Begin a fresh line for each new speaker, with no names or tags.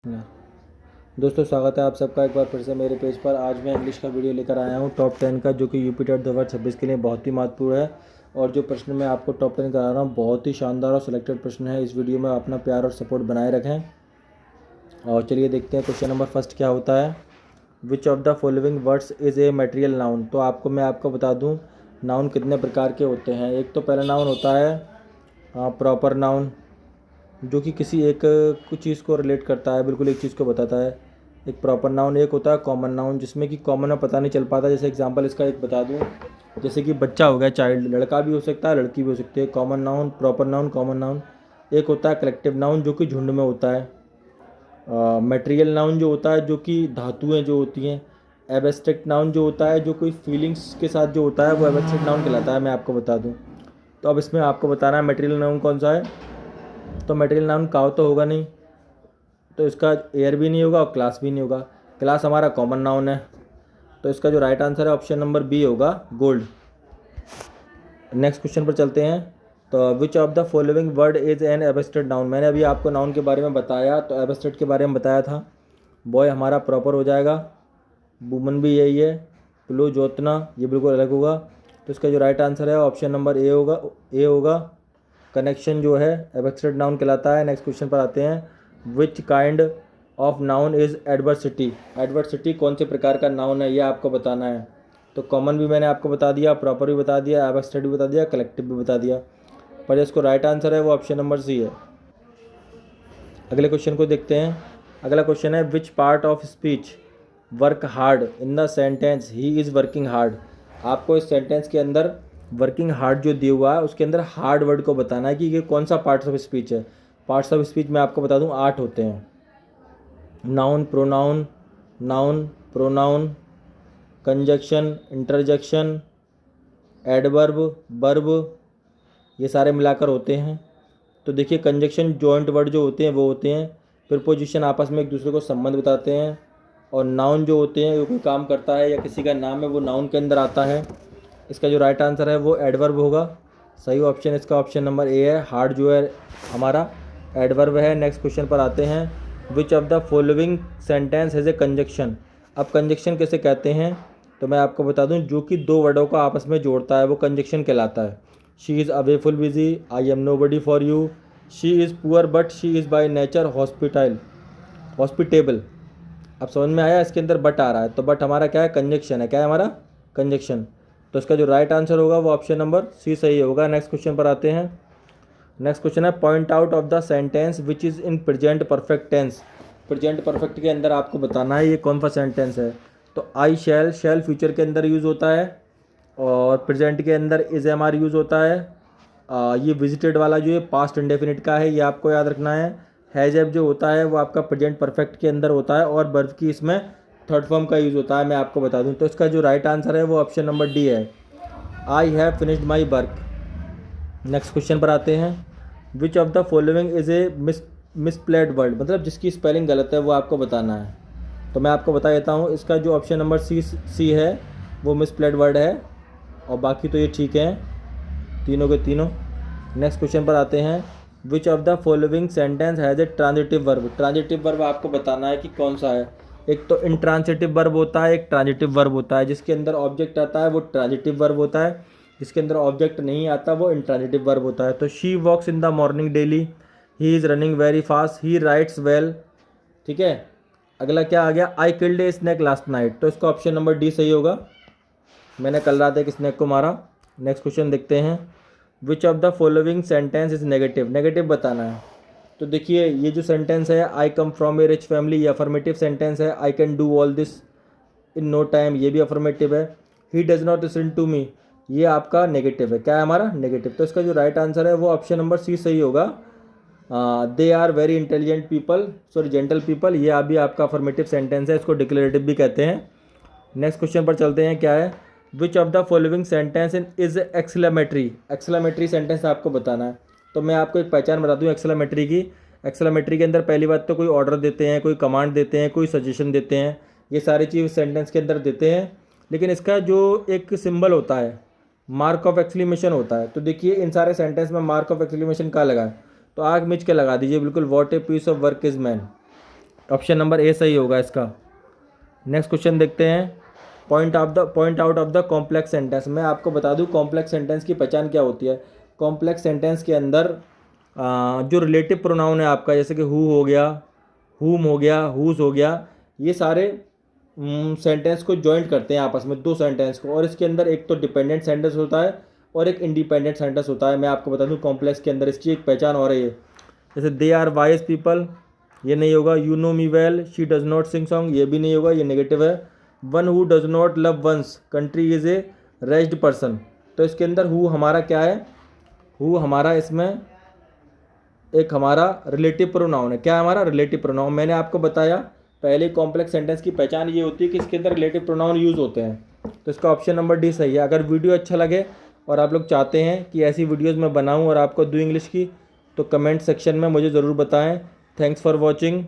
ना। दोस्तों, स्वागत है आप सबका एक बार फिर से मेरे पेज पर। आज मैं इंग्लिश का वीडियो लेकर आया हूँ टॉप 10 का, जो कि यूपी टेट 2026 के लिए बहुत ही महत्वपूर्ण है। और जो प्रश्न मैं आपको टॉप 10 करा रहा हूँ, बहुत ही शानदार और सिलेक्टेड प्रश्न है। इस वीडियो में अपना प्यार और सपोर्ट बनाए रखें। और चलिए देखते हैं क्वेश्चन नंबर फर्स्ट क्या होता है। विच of the following words is a material noun. तो आपको बता दूँ नाउन कितने प्रकार के होते हैं। एक तो पहला नाउन होता है प्रॉपर नाउन, जो कि किसी एक कुछ चीज़ को रिलेट करता है, बिल्कुल एक चीज़ को बताता है। एक प्रॉपर नाउन। एक होता है कॉमन नाउन, जिसमें कि कॉमन में पता नहीं चल पाता। जैसे एग्जांपल इसका एक बता दूं, जैसे कि बच्चा हो गया, चाइल्ड, लड़का भी हो सकता है, लड़की भी हो सकती है। Common noun, proper noun, common noun. एक होता है कलेक्टिव नाउन, जो कि झुंड में होता है। मटेरियल नाउन जो होता है, जो कि धातुएं जो होती हैं। एब्स्ट्रैक्ट नाउन जो होता है, जो कोई फीलिंग्स के साथ जो होता है, वो एब्स्ट्रैक्ट नाउन कहलाता है। मैं आपको बता दूँ, तो अब इसमें आपको बताना है मटेरियल नाउन कौन सा है। तो मटेरियल नाउन काव तो होगा नहीं, तो इसका एयर भी नहीं होगा और क्लास भी नहीं होगा। क्लास हमारा कॉमन नाउन है, तो इसका जो राइट आंसर है ऑप्शन नंबर बी होगा, गोल्ड। नेक्स्ट क्वेश्चन पर चलते हैं। तो विच of the following word is an abstract noun. मैंने अभी आपको नाउन के बारे में बताया, तो एब्स्ट्रैक्ट के बारे में बताया था। बॉय हमारा प्रॉपर हो जाएगा, वुमन भी यही है, प्लू ज्योतना ये बिल्कुल अलग होगा। तो इसका जो राइट आंसर है ऑप्शन नंबर ए होगा। कनेक्शन जो है एब्स्ट्रैक्ट नाउन कहलाता है। नेक्स्ट क्वेश्चन पर आते हैं। Which kind of noun is adversity. Adversity कौन से प्रकार का नाउन है, ये आपको बताना है। तो कॉमन भी मैंने आपको बता दिया, प्रॉपर भी बता दिया, एब्स्ट्रैक्ट भी बता दिया, कलेक्टिव भी बता दिया। पर इसको राइट आंसर है वो ऑप्शन नंबर सी है। अगले क्वेश्चन को देखते हैं। अगला क्वेश्चन है which part of speech work hard in the sentence he is working hard. आपको इस सेंटेंस के अंदर वर्किंग हार्ड जो दिया हुआ है, उसके अंदर हार्ड वर्ड को बताना है कि ये कौन सा पार्ट्स ऑफ स्पीच है। पार्ट्स ऑफ स्पीच मैं आपको बता दूं 8 होते हैं। Noun, pronoun, conjunction, interjection, adverb, verb, ये सारे मिलाकर होते हैं। तो देखिए, कंजक्शन जॉइंट वर्ड जो होते हैं वो होते हैं। प्रीपोजिशन आपस में एक दूसरे को संबंध बताते हैं। और नाउन जो होते हैं, जो कोई काम करता है या किसी का नाम है, वो नाउन के अंदर आता है। इसका जो राइट आंसर है वो एडवर्ब होगा। सही ऑप्शन इसका ऑप्शन नंबर ए है। हार्ड जो है हमारा एडवर्ब है। नेक्स्ट क्वेश्चन पर आते हैं। Which of the following sentence has A conjunction. अब कंजक्शन कैसे कहते हैं, तो मैं आपको बता दूं, जो कि दो वर्डों को आपस में जोड़ता है वो कंजक्शन कहलाता है। She is away full busy, I am nobody for you. She is poor but she is by nature hospitable. अब समझ में आया, इसके अंदर बट आ रहा है, तो बट हमारा क्या है, कंजक्शन है। क्या है हमारा, कंजक्शन। तो इसका जो राइट आंसर होगा वो ऑप्शन नंबर सी सही होगा। नेक्स्ट क्वेश्चन पर आते हैं। नेक्स्ट क्वेश्चन है point out of the sentence which is in present perfect tense. Present perfect के अंदर आपको बताना है ये कौन सा सेंटेंस है। तो आई शैल, शैल फ्यूचर के अंदर यूज़ होता है, और प्रेजेंट के अंदर इज एम आर यूज़ होता है। ये विजिटेड वाला जो है पास्ट इंडेफिनिट का है, ये आपको याद रखना है। हैज एब जो होता है वो आपका प्रेजेंट परफेक्ट के अंदर होता है, और वर्ब की इसमें थर्ड फॉर्म का यूज़ होता है। मैं आपको बता दूं, तो इसका जो राइट आंसर है वो ऑप्शन नंबर डी है। I have finished my work. Next question पर आते हैं। Which of the following is a misspelled word, मतलब जिसकी स्पेलिंग गलत है वो आपको बताना है। तो मैं आपको बता देता हूँ, इसका जो ऑप्शन नंबर सी है वो मिसप्लेड वर्ड है, और बाकी तो ये ठीक है, तीनों के तीनों। नेक्स्ट क्वेश्चन पर आते हैं। Which of the following sentence has a transitive verb. Transitive verb आपको बताना है कि कौन सा है। एक तो इंट्रांजिटिव वर्ब होता है, एक ट्रांजिटिव वर्ब होता है। जिसके अंदर ऑब्जेक्ट आता है वो ट्रांजिटिव वर्ब होता है, जिसके अंदर ऑब्जेक्ट नहीं आता वो इंट्रांजिटिव वर्ब होता है। तो she walks in the morning daily, he is running very fast, he writes well. ठीक है। अगला क्या आ गया, I killed a snake last night. तो इसका ऑप्शन नंबर डी सही होगा, मैंने कल रात एक स्नैक को मारा। नेक्स्ट क्वेश्चन देखते हैं। Which of the following sentence is negative. Negative बताना है। तो देखिए, ये जो सेंटेंस है, I come from a rich family, ये अफर्मेटिव सेंटेंस है। I can do all this in no time, ये भी अफर्मेटिव है। He does not listen to me, ये आपका नेगेटिव है। क्या है हमारा, नेगेटिव। तो इसका जो राइट आंसर है वो ऑप्शन नंबर सी सही होगा। They are very intelligent people, sorry gentle people, ये अभी आपका अफर्मेटिव सेंटेंस है, इसको डिक्लेरेटिव भी कहते हैं। नेक्स्ट क्वेश्चन पर चलते हैं। क्या है, विच of the following sentence is exclamatory. Exclamatory sentence आपको बताना है। तो मैं आपको एक पहचान बता दूं एक्सक्लेमेटरी की। एक्सक्लेमेटरी के अंदर पहली बात तो कोई ऑर्डर देते हैं, कोई कमांड देते हैं, कोई सजेशन देते हैं, ये सारी चीज़ सेंटेंस के अंदर देते हैं। लेकिन इसका जो एक सिंबल होता है, मार्क ऑफ एक्सक्लेमेशन होता है। तो देखिए, इन सारे सेंटेंस में मार्क ऑफ एक्सक्लेमेशन का लगा है, तो आग मिच के लगा दीजिए बिल्कुल, what a piece of work is man. Option number A सही होगा इसका। नेक्स्ट क्वेश्चन देखते हैं, point out of the complex sentence. मैं आपको बता दूं कॉम्प्लेक्स सेंटेंस की पहचान क्या होती है। कॉम्प्लेक्स सेंटेंस के अंदर जो रिलेटिव प्रोनाउन है आपका, जैसे कि हु हो गया, हुम हो गया, हुज हो गया, ये सारे सेंटेंस को जॉइंट करते हैं आपस में, दो सेंटेंस को, और इसके अंदर एक तो डिपेंडेंट सेंटेंस होता है और एक इंडिपेंडेंट सेंटेंस होता है। मैं आपको बता दूं कॉम्प्लेक्स के अंदर इसकी एक पहचान और है ये, जैसे दे आर वाइज पीपल, ये नहीं होगा। You know me well, she does not sing song, ये भी नहीं होगा, ये नेगेटिव है। One who does not love one's country is a raised person, तो इसके अंदर हु हमारा क्या है, हु हमारा इसमें एक हमारा रिलेटिव प्रोनाउन है। क्या है हमारा रिलेटिव प्रोनाउन। मैंने आपको बताया पहले कॉम्प्लेक्स सेंटेंस की पहचान ये होती है कि इसके अंदर रिलेटिव प्रोनाउन यूज़ होते हैं, तो इसका ऑप्शन नंबर डी सही है। अगर वीडियो अच्छा लगे और आप लोग चाहते हैं कि ऐसी वीडियोज़ मैं बनाऊँ और आपको दूँ इंग्लिश की, तो कमेंट सेक्शन में मुझे ज़रूर बताएँ। Thanks for watching.